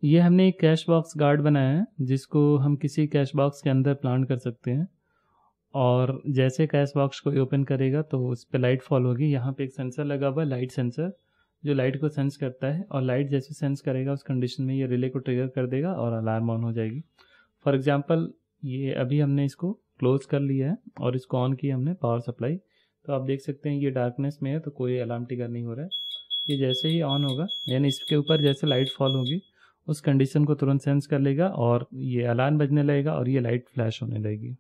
ये हमने एक कैश बॉक्स गार्ड बनाया है जिसको हम किसी कैश बॉक्स के अंदर प्लांट कर सकते हैं। और जैसे कैश बॉक्स को ओपन करेगा तो उस पर लाइट फॉल होगी। यहाँ पे एक सेंसर लगा हुआ है, लाइट सेंसर, जो लाइट को सेंस करता है, और लाइट जैसे सेंस करेगा उस कंडीशन में ये रिले को ट्रिगर कर देगा और अलार्म ऑन हो जाएगी। फॉर एग्जांपल ये अभी हमने इसको क्लोज कर लिया है और इसको ऑन किया हमने पावर सप्लाई, तो आप देख सकते हैं ये डार्कनेस में है तो कोई अलार्म ट्रिगर नहीं हो रहा है। ये जैसे ही ऑन होगा यानी इसके ऊपर जैसे लाइट फॉल होगी उस कंडीशन को तुरंत सेंस कर लेगा और ये अलार्म बजने लगेगा और ये लाइट फ्लैश होने लगेगी।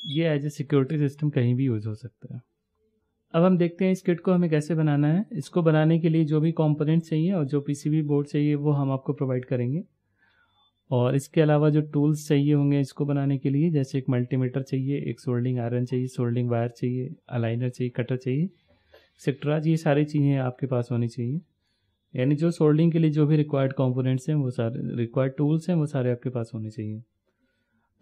ये एज ए सिक्योरिटी सिस्टम कहीं भी यूज़ हो सकता है। अब हम देखते हैं इस किट को हमें कैसे बनाना है। इसको बनाने के लिए जो भी कंपोनेंट्स चाहिए और जो पीसीबी बोर्ड चाहिए वो हम आपको प्रोवाइड करेंगे। और इसके अलावा जो टूल्स चाहिए होंगे इसको बनाने के लिए, जैसे एक मल्टीमीटर चाहिए, एक सोल्डिंग आयरन चाहिए, सोल्डिंग वायर चाहिए, अलाइनर चाहिए, कटर चाहिए, एक्सेट्रा, ये सारी चीज़ें आपके पास होनी चाहिए। यानी जो सोल्डिंग के लिए जो भी रिक्वायर्ड कंपोनेंट्स हैं वो सारे, रिक्वायर्ड टूल्स हैं वो सारे आपके पास होने चाहिए।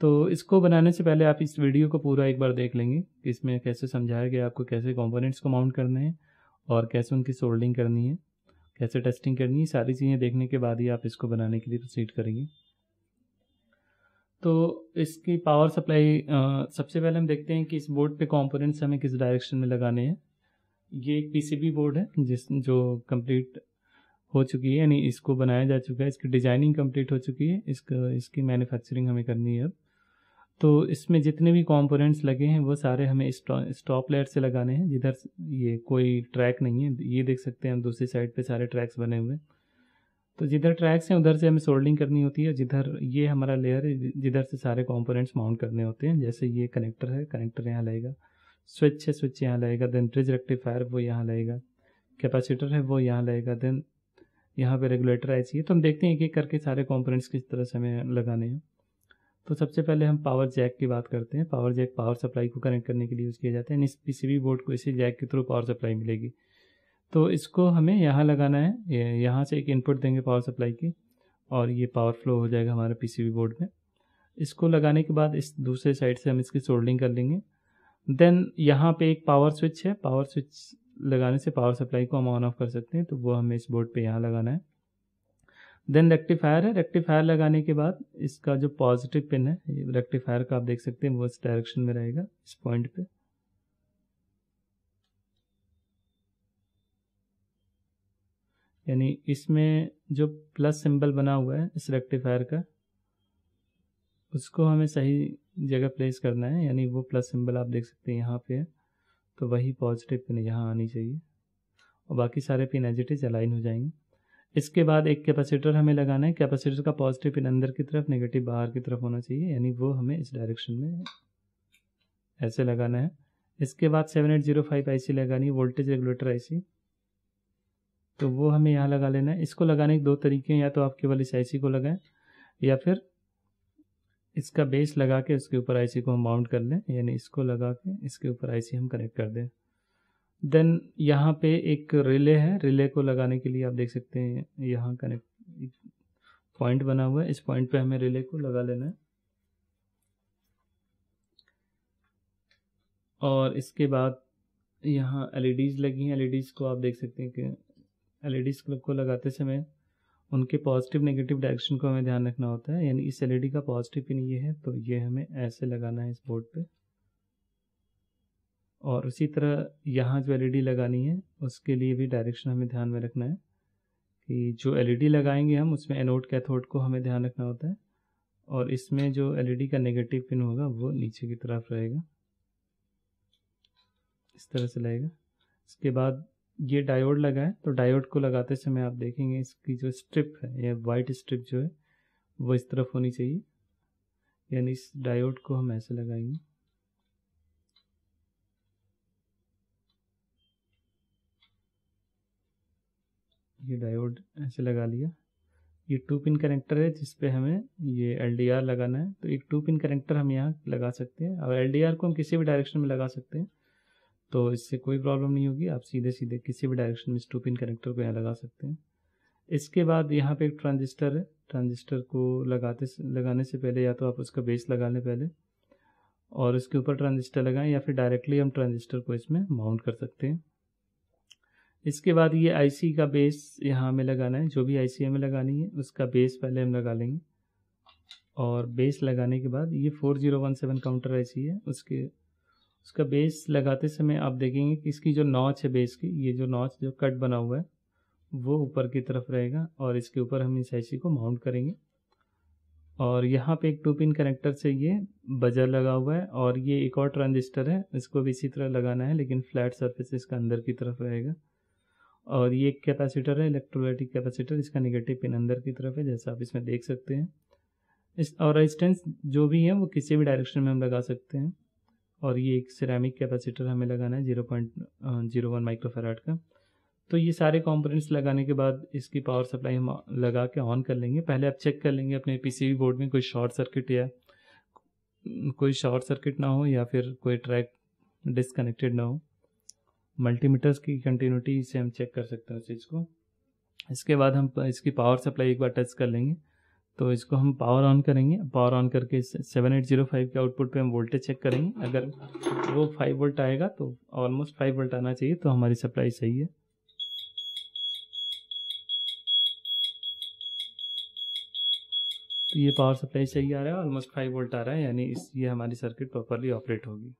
तो इसको बनाने से पहले आप इस वीडियो को पूरा एक बार देख लेंगे कि इसमें कैसे समझाया गया आपको कैसे कंपोनेंट्स को माउंट करने हैं और कैसे उनकी सोल्डिंग करनी है, कैसे टेस्टिंग करनी है। सारी चीज़ें देखने के बाद ही आप इसको बनाने के लिए प्रोसीड करेंगे। तो इसकी पावर सप्लाई सबसे पहले हम देखते हैं कि इस बोर्ड पे कंपोनेंट्स हमें किस डायरेक्शन में लगाने हैं। ये एक पीसीबी बोर्ड है जो कंप्लीट हो चुकी है, यानी इसको बनाया जा चुका है, इसकी डिजाइनिंग कंप्लीट हो चुकी है, इसकी मैन्युफैक्चरिंग हमें करनी है अब। तो इसमें जितने भी कंपोनेंट्स लगे हैं वो सारे हमें स्टॉप लेयर से लगाने हैं, जिधर ये कोई ट्रैक नहीं है। ये देख सकते हैं हम दूसरी साइड पे सारे ट्रैक्स बने हुए हैं। तो जिधर ट्रैक्स हैं उधर से हमें सोल्डिंग करनी होती है, जिधर ये हमारा लेयर है जिधर से सारे कंपोनेंट्स माउंट करने होते हैं। जैसे ये कनेक्टर है, कनेक्टर यहाँ लगेगा, स्विच है, स्विच यहाँ लगेगा, देन ब्रिज रेक्टिफायर वो यहाँ लगेगा, कैपेसिटर है वो यहाँ लगेगा, देन यहाँ पे रेगुलेटर आईसी है। तो हम देखते हैं एक एक करके सारे कंपोनेंट्स किस तरह से हमें लगाने हैं। तो सबसे पहले हम पावर जैक की बात करते हैं। पावर जैक पावर सप्लाई को कनेक्ट करने के लिए यूज़ किया जाता है। इस पीसीबी बोर्ड को इसी जैक के थ्रू पावर सप्लाई मिलेगी। तो इसको हमें यहाँ लगाना है, यहाँ से एक इनपुट देंगे पावर सप्लाई की और ये पावर फ्लो हो जाएगा हमारे पीसीबी बोर्ड में। इसको लगाने के बाद इस दूसरे साइड से हम इसकी सोल्डिंग कर लेंगे। देन यहाँ पे एक पावर स्विच है, पावर स्विच लगाने से पावर सप्लाई को हम ऑन ऑफ कर सकते हैं, तो वो हमें इस बोर्ड पे यहाँ लगाना है। देन रेक्टिफायर है, रेक्टिफायर लगाने के बाद इसका जो पॉजिटिव पिन है रेक्टिफायर का आप देख सकते हैं वो इस डायरेक्शन में रहेगा, इस पॉइंट पे। यानी इसमें जो प्लस सिंबल बना हुआ है इस रेक्टिफायर का, उसको हमें सही जगह प्लेस करना है। यानी वो प्लस सिंबल आप देख सकते हैं यहाँ पे है, तो वही पॉजिटिव पिन यहाँ आनी चाहिए और बाकी सारे pin as it is align हो जाएंगे। इसके बाद एक कैपेसिटर हमें लगाना है। कैपेसिटर का पॉजिटिव पिन अंदर की तरफ, नेगेटिव बाहर की तरफ होना चाहिए, यानी वो हमें इस डायरेक्शन में ऐसे लगाना है। इसके बाद 7805 आईसी लगानी है, वोल्टेज रेगुलेटर आईसी, तो वो हमें यहाँ लगा लेना है। इसको लगाने के दो तरीके हैं, या तो आप केवल इस आईसी को लगाएं या फिर इसका बेस लगा के उसके ऊपर आईसी को हम माउंट कर लें, यानी इसको लगा के इसके ऊपर आईसी हम कनेक्ट कर दें। देन यहाँ पे एक रिले है, रिले को लगाने के लिए आप देख सकते हैं यहाँ कनेक्ट पॉइंट बना हुआ है, इस पॉइंट पे हमें रिले को लगा लेना है। और इसके बाद यहाँ एलईडीज़ लगी हैं, एलईडीज़ को आप देख सकते हैं कि एलईडीज़ को लगाते समय उनके पॉजिटिव नेगेटिव डायरेक्शन को हमें ध्यान रखना होता है। यानी इस एलईडी का पॉजिटिव पिन ये है, तो ये हमें ऐसे लगाना है इस बोर्ड पे। और उसी तरह यहाँ जो एलईडी लगानी है उसके लिए भी डायरेक्शन हमें ध्यान में रखना है कि जो एलईडी लगाएंगे हम उसमें एनोड कैथोड को हमें ध्यान रखना होता है, और इसमें जो एलईडी का नेगेटिव पिन होगा वो नीचे की तरफ रहेगा, इस तरह से लगेगा। इसके बाद ये डायोड लगा है, तो डायोड को लगाते समय आप देखेंगे इसकी जो स्ट्रिप है, या वाइट स्ट्रिप जो है वो इस तरफ होनी चाहिए। यानी इस डायोड को हम ऐसे लगाएंगे, ये डायोड ऐसे लगा लिया। ये 2 पिन कनेक्टर है जिस पे हमें ये एलडीआर लगाना है, तो एक 2 पिन कनेक्टर हम यहाँ लगा सकते हैं। और एलडीआर को हम किसी भी डायरेक्शन में लगा सकते हैं, तो इससे कोई प्रॉब्लम नहीं होगी। आप सीधे सीधे किसी भी डायरेक्शन में इस 2 पिन कनेक्टर को यहाँ लगा सकते हैं। इसके बाद यहाँ पे एक ट्रांजिस्टर है, ट्रांजिस्टर को लगाने से पहले या तो आप उसका बेस लगा लें पहले और इसके ऊपर ट्रांजिस्टर लगाएं, या फिर डायरेक्टली हम ट्रांजिस्टर को इसमें माउंट कर सकते हैं। इसके बाद ये आईसी का बेस यहाँ हमें लगाना है, जो भी आईसी हमें लगानी है उसका बेस पहले हम लगा लेंगे। और बेस लगाने के बाद ये 4017 काउंटर आईसी है, उसका बेस लगाते समय आप देखेंगे कि इसकी जो नॉच है बेस की, ये जो नॉच जो कट बना हुआ है वो ऊपर की तरफ रहेगा और इसके ऊपर हम इस आईसी को माउंट करेंगे। और यहाँ पे एक 2 पिन कनेक्टर से ये बजर लगा हुआ है और ये एक और ट्रांजिस्टर है, इसको भी इसी तरह लगाना है लेकिन फ्लैट सरफेस इसका अंदर की तरफ रहेगा। और ये एक कैपेसिटर है, इलेक्ट्रोलाइटिक कैपेसिटर, इसका नेगेटिव पिन अंदर की तरफ है जैसा आप इसमें देख सकते हैं। इस और रेजिस्टेंस जो भी है वो किसी भी डायरेक्शन में हम लगा सकते हैं। और ये एक सिरेमिक कैपेसिटर हमें लगाना है 0.01 माइक्रोफैराड का। तो ये सारे कंपोनेंट्स लगाने के बाद इसकी पावर सप्लाई हम लगा के ऑन कर लेंगे। पहले आप चेक कर लेंगे अपने पीसीबी बोर्ड में कोई शॉर्ट सर्किट ना हो या फिर कोई ट्रैक डिसकनेक्टेड ना हो। मल्टीमीटर्स की कंटिन्यूटी से हम चेक कर सकते हैं उस चीज़ को। इसके बाद हम इसकी पावर सप्लाई एक बार टच कर लेंगे, तो इसको हम पावर ऑन करेंगे। पावर ऑन करके 7805 के आउटपुट पे हम वोल्टेज चेक करेंगे। अगर वो 5 वोल्ट आएगा तो ऑलमोस्ट 5 वोल्ट आना चाहिए, तो हमारी सप्लाई सही है। तो ये पावर सप्लाई सही आ रहा है, ऑलमोस्ट 5 वोल्ट आ रहा है, यानी ये हमारी सर्किट प्रॉपरली ऑपरेट होगी।